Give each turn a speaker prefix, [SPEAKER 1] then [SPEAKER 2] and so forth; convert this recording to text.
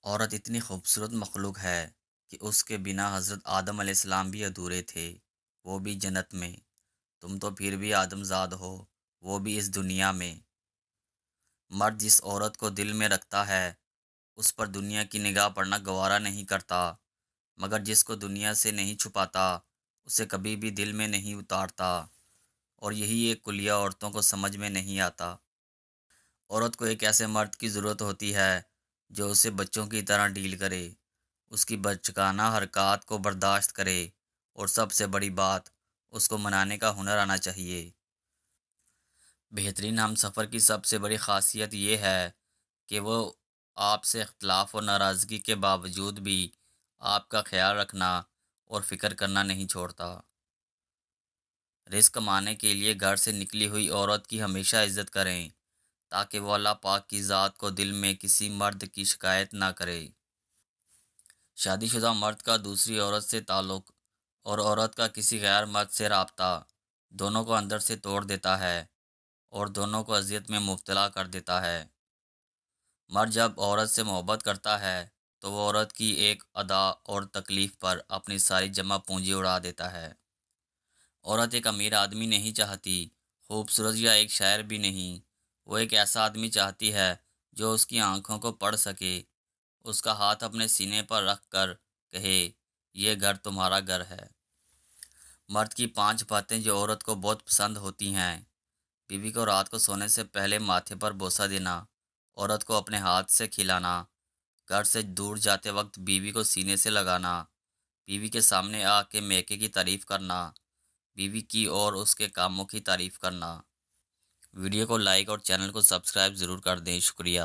[SPEAKER 1] عورت اتنی خوبصورت مخلوق ہے کہ اس کے بنا حضرت آدم علیہ السلام بھی ادھورے تھے، وہ بھی جنت میں۔ تم تو پھر بھی آدم زاد ہو، وہ بھی اس دنیا میں۔ مرد جس عورت کو دل میں رکھتا ہے اس پر دنیا کی نگاہ پڑنا گوارا نہیں کرتا، مگر جس کو دنیا سے نہیں چھپاتا اسے کبھی بھی دل میں نہیں اتارتا، اور یہی ایک کلیہ عورتوں کو سمجھ میں نہیں آتا۔ عورت کو ایک ایسے مرد کی ضرورت ہوتی ہے جو اسے بچوں کی طرح ڈیل کرے، اس کی بچگانہ حرکات کو برداشت کرے، اور سب سے بڑی بات، اس کو منانے کا ہنر آنا چاہیے۔ بہترین ہم سفر کی سب سے بڑی خاصیت یہ ہے کہ وہ آپ سے اختلاف اور ناراضگی کے باوجود بھی آپ کا خیال رکھنا اور فکر کرنا نہیں چھوڑتا۔ رزق کمانے کے لیے گھر سے نکلی ہوئی عورت کی ہمیشہ عزت کریں، تاکہ وہ اللہ پاک کی ذات کو دل میں کسی مرد کی شکایت نہ کرے۔ شادی شدہ مرد کا دوسری عورت سے تعلق اور عورت کا کسی غیر مرد سے رابطہ دونوں کو اندر سے توڑ دیتا ہے اور دونوں کو اذیت میں مبتلا کر دیتا ہے۔ مرد جب عورت سے محبت کرتا ہے تو وہ عورت کی ایک ادا اور تکلیف پر اپنی ساری جمع پونجی اڑا دیتا ہے۔ عورت ایک امیر آدمی نہیں چاہتی، خوبصورت یا ایک شاعر بھی نہیں، وہ ایک ایسا آدمی چاہتی ہے جو اس کی آنکھوں کو پڑھ سکے، اس کا ہاتھ اپنے سینے پر رکھ کر کہے، یہ گھر تمہارا گھر ہے۔ مرد کی 5 باتیں جو عورت کو بہت پسند ہوتی ہیں: بیوی کو رات کو سونے سے پہلے ماتھے پر بوسہ دینا، عورت کو اپنے ہاتھ سے کھلانا، گھر سے دور جاتے وقت بیوی کو سینے سے لگانا، بیوی کے سامنے آ کے میکے کی تعریف کرنا، بیوی کی اور اس کے کاموں کی تعریف کرنا۔ ویڈیو کو لائک اور چینل کو سبسکرائب ضرور کر دیں۔ شکریہ۔